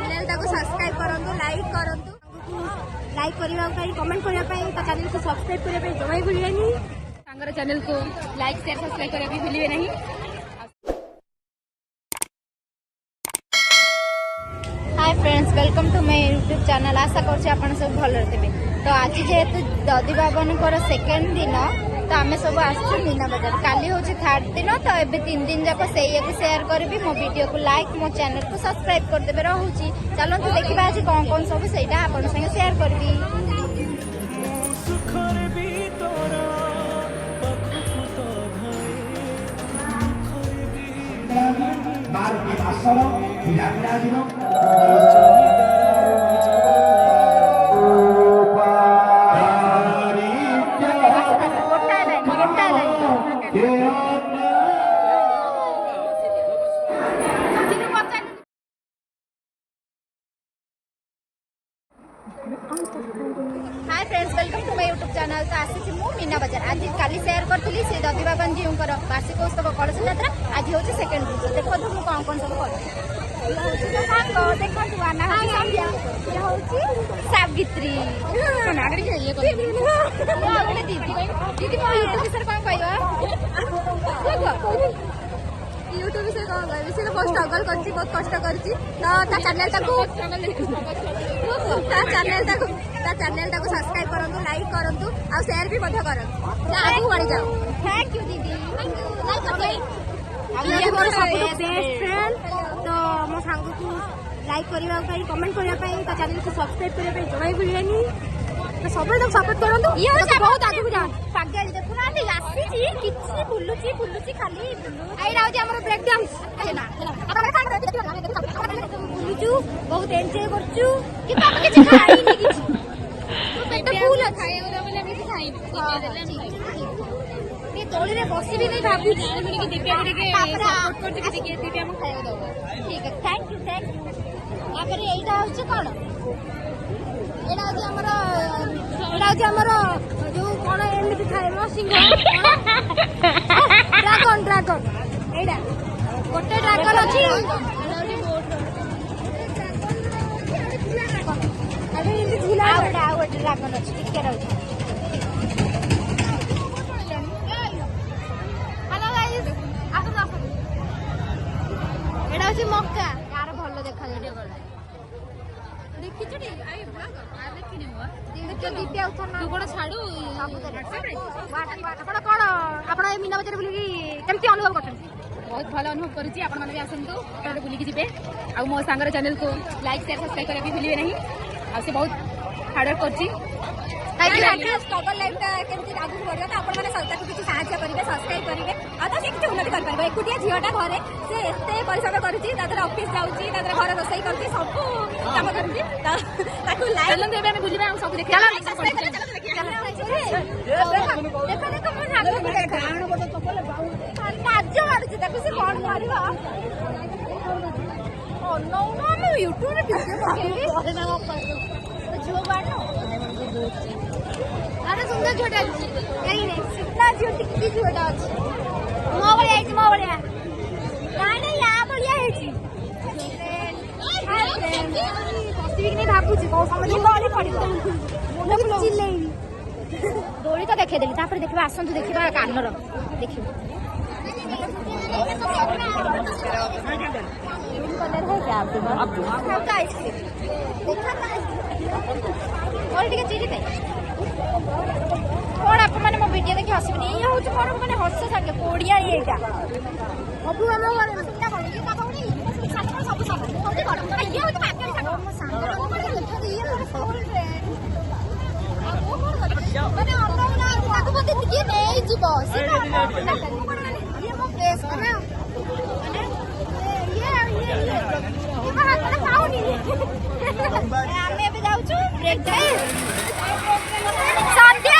Channel टाको subscribe करंतु like करने कमेंट करने चैनल को सब्सक्राइब करने जमा भूलिए सांगर चैनल को लाइक शेयर सब्सक्राइब करने भी भूलिए नहीं। Hi friends, welcome to my YouTube channel. आशा करछि आपण सब भल थे। तो आज जेहेतु दधी बाबन सेकेंड दिन तो आम सब आसु मीना बजार। काली हूँ थर्ड दिन तो ये 3 दिन जाक से शेयर करी मो वीडियो को लाइक मो चैनल को सब्सक्राइब करदे रोचे। चलते देखा आज कौन कौन सब से आप शेयर करी। Hi friends, welcome to my YouTube channel. तो आसी मु मीना बजार। आज काली शेयर करी से दधी बाबन जी वार्षिकोत्सव कलश यात्रा। आज हूँ सेकेंड दिन। देखो मुझे कौन कौन सब कर देखो सावित्री दीदी मो यूट्यूब विषय कौन कह यूट्यूब विषय कौन कह बहुत स्ट्रगल कर बहुत कष्ट कर चैनल चैनल सब्सक्राइब करूँ लाइक करूँ आ शेयर भी करूँ आगे बढ़ी जाओ। थैंक यू दीदी। मोर सब बेस्ट फ्रेंड तो मो सांग को लाइक करने कमेंट करने चैनल को सब्सक्राइब करने जमा भूलिए तो सब सपोर्ट करूँ। बहुत आगे जा पागे देखुना बुलुची बुलुची खाली आम ब्रेक डांस बुलुचु बहुत एंजॉय करचु दौड़ी में बस भी नहीं भाभी ठीक है। थैंक यू यहाँ कौन जो कौन एमती थाए सिंह ड्रागन ड्रागन यहाँ गोटे ड्रागन अच्छी ड्रागन अच्छी टिके रही। मक्का यार भल देखा दिव्या कौन छाड़ू कौन आप मीना बजार बुलिकी केमती अनुभव कर बहुत भल अनुभव करुँची। आपण मैंने भी आसतु बुलिकी जी आ मो सांगर चैनल को लाइक शेयर सब्सक्राइब करने भी भूलिए नहीं। आ बहुत हार्डवर्क कर स्ट्रगल लाइफ केमती आगे बढ़ा तो आपने किसी साहाଯ୍य करेंगे सब्सक्राइब करेंगे तो सी किसी उन्नति कर एकुटिया झीटा घरे से एत परिश्रम करुँची ऑफिस जाऊँगी घर रोसई कर सब कम कर अरे सुंदर झोटा कितना टिकी झोटा अच्छी मो भाया नहीं यहाँ बढ़िया नहीं भावुँ कौन समय चिल्ले दौड़ी तो देखदेली देखा आसतु देखा कानर देखिए कौन आप मो वीडियो देखिए हसबे ये हूँ कौन मैंने हस सारे कोड़िया ये सब संध्या